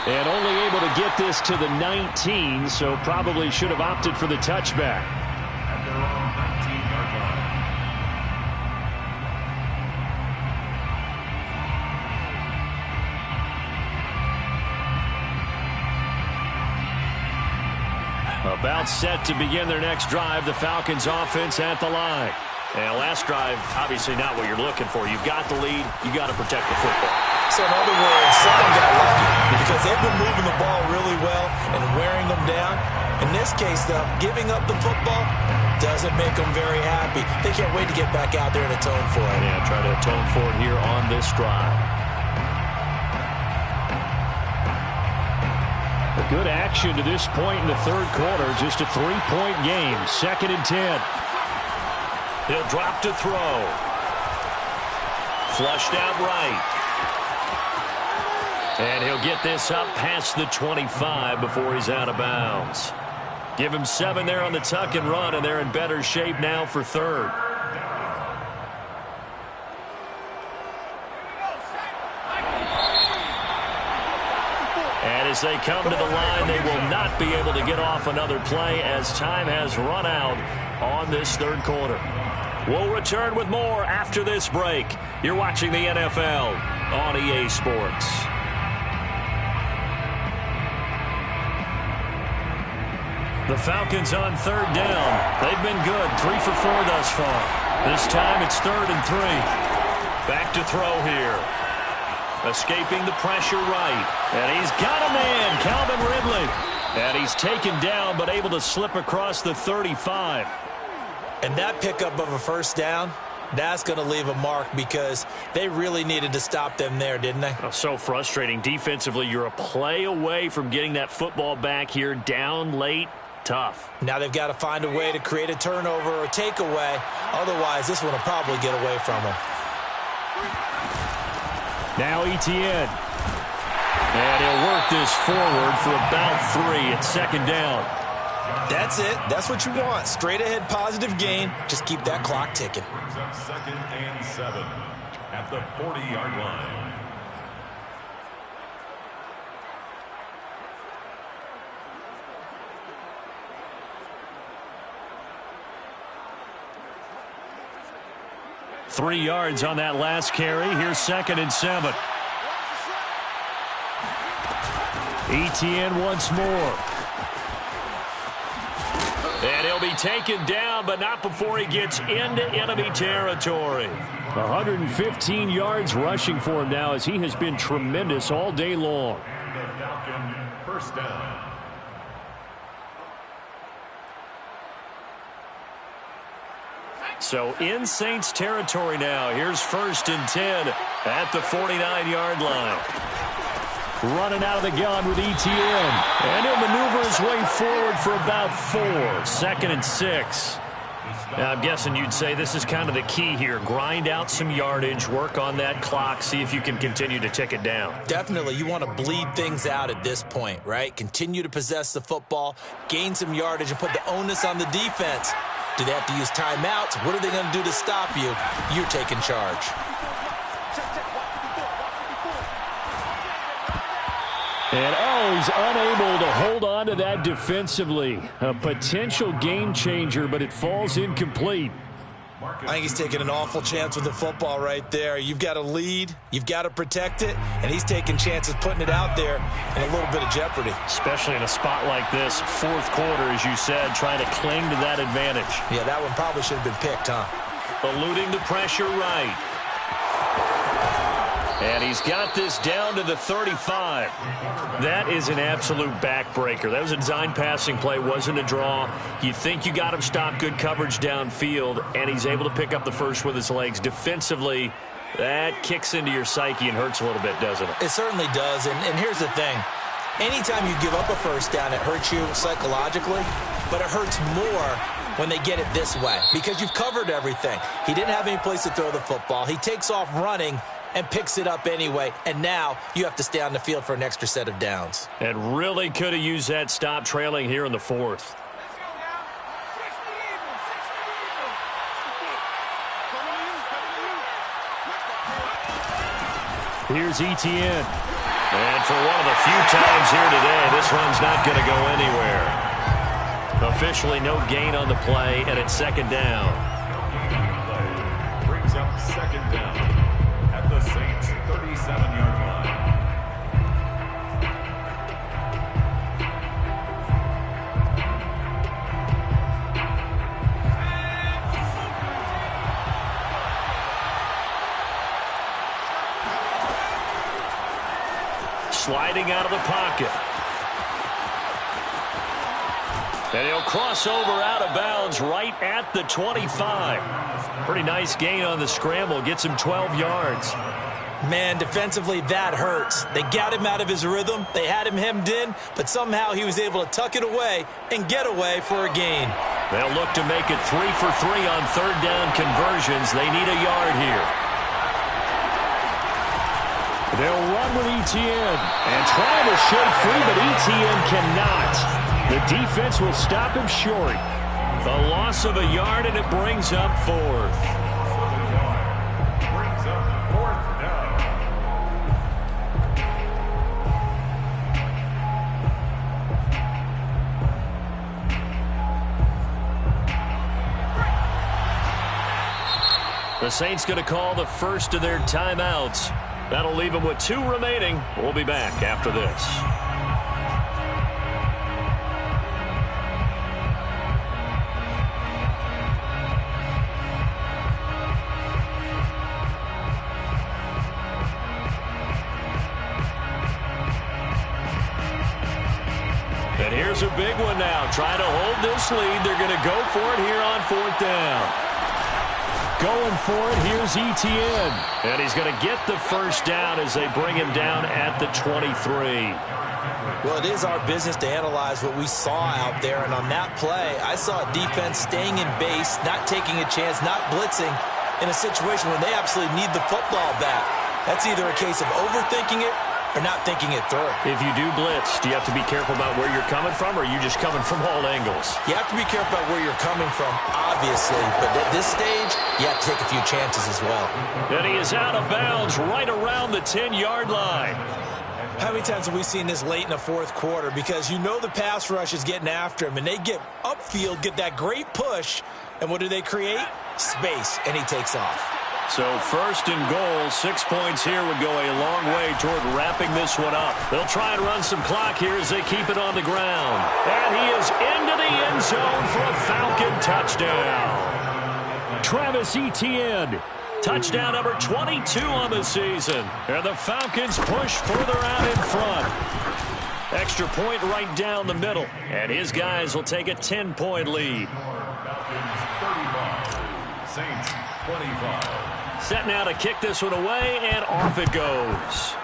And only able to get this to the 19, so probably should have opted for the touchback. At their own 19-yard line. About set to begin their next drive, the Falcons offense at the line. And last drive, obviously not what you're looking for. You've got the lead. You got to protect the football. So in other words, someone got lucky because they've been moving the ball really well and wearing them down. In this case, though, giving up the football doesn't make them very happy. They can't wait to get back out there and atone for it. Yeah, try to atone for it here on this drive. A good action to this point in the third quarter. Just a 3-point game. 2nd and 10. He'll drop to throw. Flushed out right. And he'll get this up past the 25 before he's out of bounds. Give him 7 there on the tuck and run, and they're in better shape now for third. And as they come to the line, they will not be able to get off another play as time has run out on this third quarter. We'll return with more after this break. You're watching the NFL on EA Sports. The Falcons on 3rd down. They've been good, 3 for 4 thus far. This time it's 3rd and 3. Back to throw here. Escaping the pressure right. And he's got a man, Calvin Ridley. And he's taken down but able to slip across the 35. And that pickup of a first down, that's going to leave a mark because they really needed to stop them there, didn't they? Oh, so frustrating. Defensively, you're a play away from getting that football back here down late. Tough. Now they've got to find a way to create a turnover or takeaway. Otherwise, this one will probably get away from them. Now Etienne. And he'll work this forward for about 3 at second down. That's it. That's what you want. Straight ahead positive gain. Just keep that clock ticking. Brings up 2nd and 7 at the 40-yard line. Three yards on that last carry. Here's 2nd and 7. Etienne once more. And he'll be taken down, but not before he gets into enemy territory. 115 yards rushing for him now as he has been tremendous all day long. The Falcon first down. So in Saints territory now. Here's 1st and 10 at the 49-yard line. Running out of the gun with Etienne. And he'll maneuver his way forward for about 4. 2nd and 6. Now, I'm guessing you'd say this is kind of the key here. Grind out some yardage, work on that clock, see if you can continue to tick it down. Definitely. You want to bleed things out at this point, right? Continue to possess the football, gain some yardage, and put the onus on the defense. Do they have to use timeouts? What are they going to do to stop you? You're taking charge. And, he's unable to hold on to that defensively. A potential game changer, but it falls incomplete. I think he's taking an awful chance with the football right there. You've got to lead, you've got to protect it, and he's taking chances putting it out there in a little bit of jeopardy. Especially in a spot like this, 4th quarter, as you said, trying to cling to that advantage. Yeah, that one probably should have been picked, huh? Eluding the pressure right. And he's got this down to the 35. That is an absolute backbreaker. That was a design passing play, wasn't a draw. You think you got him stopped, good coverage downfield, and he's able to pick up the first with his legs. Defensively, that kicks into your psyche and hurts a little bit, doesn't it? It certainly does, and here's the thing. Anytime you give up a first down, it hurts you psychologically, but it hurts more when they get it this way because you've covered everything. He didn't have any place to throw the football. He takes off running and picks it up anyway, and now you have to stay on the field for an extra set of downs. And really could have used that stop trailing here in the 4th. Here's Etienne. And for one of the few times here today, this run's not going to go anywhere. Officially no gain on the play, and it's 2nd down. Brings up 2nd down at the Saints 37-yard line. Sliding out of the pocket. And he'll cross over out of bounds right at the 25. Pretty nice gain on the scramble. Gets him 12 yards. Man, defensively, that hurts. They got him out of his rhythm. They had him hemmed in, but somehow he was able to tuck it away and get away for a gain. They'll look to make it 3 for 3 on 3rd down conversions. They need a yard here. They'll run with Etienne and try to shake free, but Etienne cannot. The defense will stop him short. A loss of a yard, and it brings up 4th. Brings up 4th down. The Saints going to call the first of their timeouts. That'll leave them with 2 remaining. We'll be back after this. And here's a big one now. Trying to hold this lead. They're going to go for it here on 4th down. Going for it, here's Etienne. And he's going to get the first down as they bring him down at the 23. Well, it is our business to analyze what we saw out there. And on that play, I saw a defense staying in base, not taking a chance, not blitzing in a situation when they absolutely need the football back. That's either a case of overthinking it or not thinking it through. If you do blitz, do you have to be careful about where you're coming from, or are you just coming from all angles? You have to be careful about where you're coming from, obviously. But at this stage, you have to take a few chances as well. And he is out of bounds right around the 10-yard line. How many times have we seen this late in the fourth quarter? Because you know the pass rush is getting after him, and they get upfield, get that great push, and what do they create? Space, and he takes off. So 1st and goal, 6 points here would go a long way toward wrapping this one up. They'll try and run some clock here as they keep it on the ground. And he is into the end zone for a Falcon touchdown. Travis Etienne, touchdown number 22 on the season. And the Falcons push further out in front. Extra point right down the middle. And his guys will take a 10-point lead. Falcons 35, Saints 25. Set now to kick this one away, and off it goes.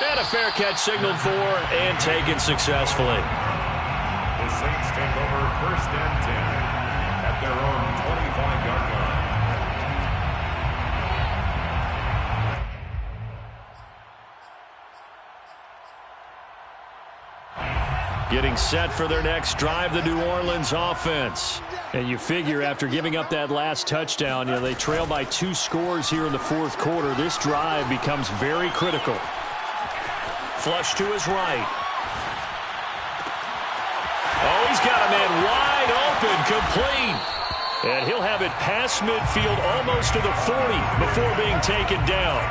And a fair catch signaled for and taken successfully. The Saints take over 1st and 10 at their own 25-yard line. Getting set for their next drive, the New Orleans offense. And you figure after giving up that last touchdown, they trail by 2 scores here in the fourth quarter. This drive becomes very critical. Flush to his right. Oh, he's got a man wide open, complete. And he'll have it past midfield almost to the 40 before being taken down.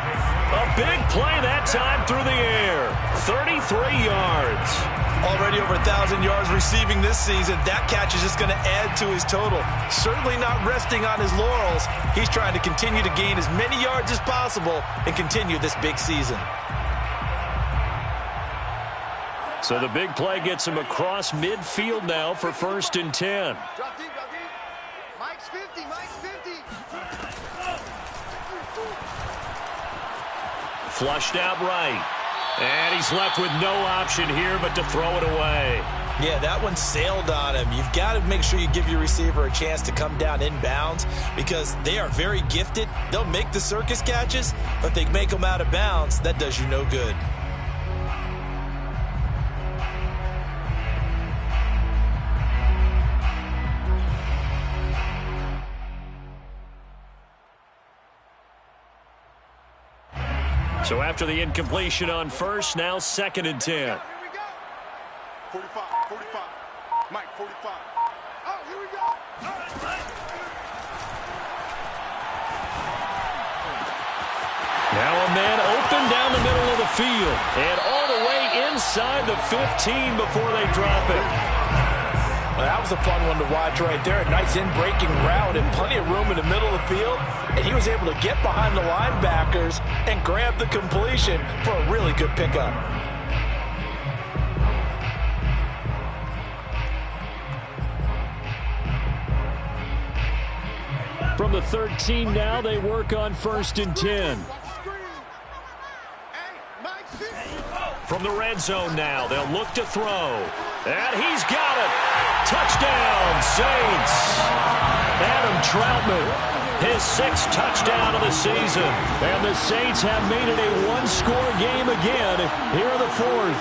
A big play that time through the air. 33 yards. Already over 1,000 yards receiving this season. That catch is just going to add to his total. Certainly not resting on his laurels. He's trying to continue to gain as many yards as possible and continue this big season. So the big play gets him across midfield now for 1st and 10. Drop deep, drop deep. Mike's 50, Mike's 50. Flushed out right. And he's left with no option here but to throw it away. Yeah, that one sailed on him. You've got to make sure you give your receiver a chance to come down inbounds because they are very gifted. They'll make the circus catches, but if they make them out of bounds, that does you no good. So after the incompletion on 1st, now 2nd and 10. Here we go. 45, 45. Mike, 45. Oh, here we go. Now a man open down the middle of the field. And all the way inside the 15 before they drop it. Well, that was a fun one to watch right there. A nice in-breaking route and plenty of room in the middle of the field. And he was able to get behind the linebackers and grab the completion for a really good pickup. From the 13 now, they work on 1st and 10. From the red zone now, they'll look to throw. And he's got it. Touchdown, Saints. Adam Troutman, his 6th touchdown of the season. And the Saints have made it a one-score game again here in the 4th.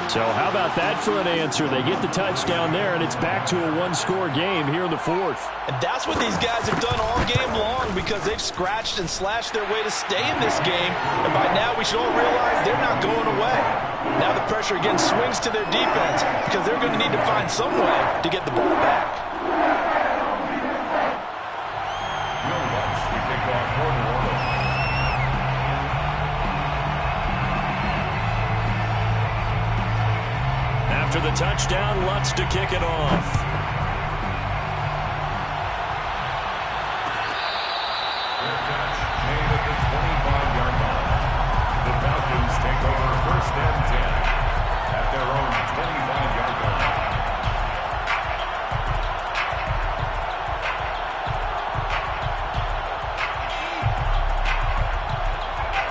So how about that for an answer? They get the touchdown there, and it's back to a one-score game here in the 4th. And that's what these guys have done all game long because they've scratched and slashed their way to stay in this game. And by now, we should all realize they're not going away. Now the pressure again swings to their defense because they're going to need to find some way to get the ball back. Will Lutz to kick off for New Orleans. After the touchdown, Lutz to kick it off. Fair catch made at the 25-yard line. The Falcons take over 1st and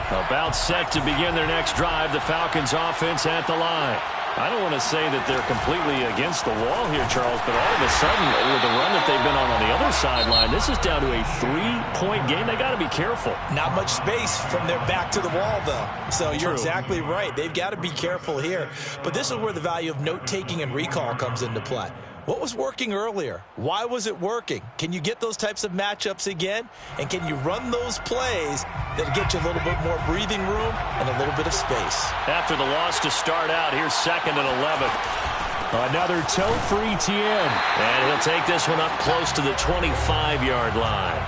About set to begin their next drive. The Falcons offense at the line. I don't want to say that they're completely against the wall here, Charles, but all of a sudden, with the run that they've been on the other sideline, this is down to a 3-point game. They got to be careful. Not much space from their back to the wall, though. So you're exactly right. They've got to be careful here. But this is where the value of note-taking and recall comes into play. What was working earlier? Why was it working? Can you get those types of matchups again? And can you run those plays that get you a little bit more breathing room and a little bit of space? After the loss to start out, here's 2nd and 11. Another toe for Etienne. And he'll take this one up close to the 25-yard line.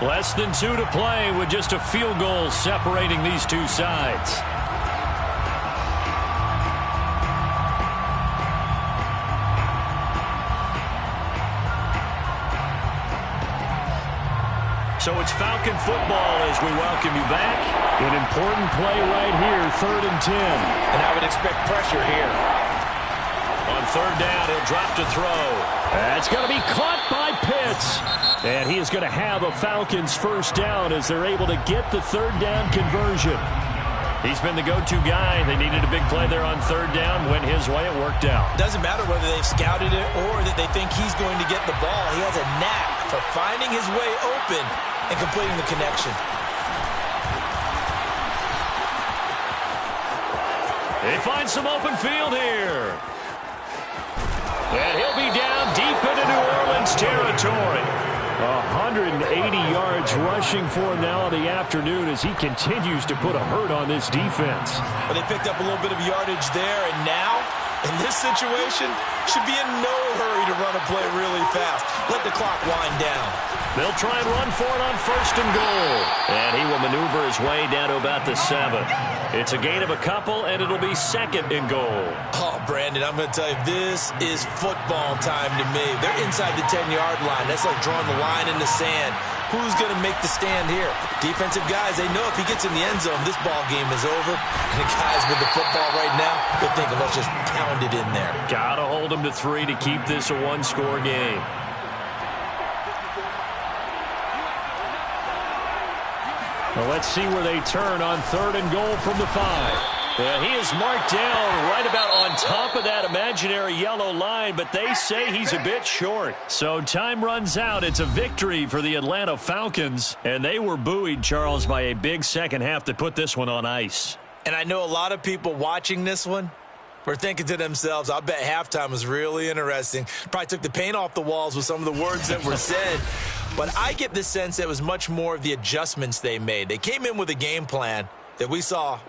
Less than 2 to play with just a field goal separating these two sides. So it's Falcon football as we welcome you back. An important play right here, 3rd and 10. And I would expect pressure here. On 3rd down, he'll drop to throw. That's going to be caught by Pitts. And he is going to have a Falcons first down as they're able to get the 3rd down conversion. He's been the go-to guy. They needed a big play there on 3rd down. Went his way. It worked out. Doesn't matter whether they've scouted it or that they think he's going to get the ball. He has a knack for finding his way open and completing the connection. They find some open field here. And he'll be down deep into New Orleans territory. 180 yards rushing for him now in the afternoon as he continues to put a hurt on this defense. But they picked up a little bit of yardage there, and now, in this situation, should be in no hurry to run a play really fast. Let the clock wind down. They'll try and run for it on 1st and goal. And he will maneuver his way down to about the 7. It's a gain of a couple, and it'll be 2nd and goal. Oh, Brandon, I'm going to tell you, this is football time to me. They're inside the 10-yard line. That's like drawing the line in the sand. Who's going to make the stand here? Defensive guys, they know if he gets in the end zone, this ball game is over. And the guys with the football right now, they're thinking, let's just pound it in there. Got to hold them to 3 to keep this a one-score game. Well, let's see where they turn on 3rd and goal from the 5. And he is marked down right about on top of that imaginary yellow line, but they say he's a bit short. So time runs out. It's a victory for the Atlanta Falcons, and they were buoyed, Charles, by a big second half to put this one on ice. And I know a lot of people watching this one were thinking to themselves, I bet halftime was really interesting. Probably took the paint off the walls with some of the words that were said. But I get the sense that it was much more of the adjustments they made. They came in with a game plan that we saw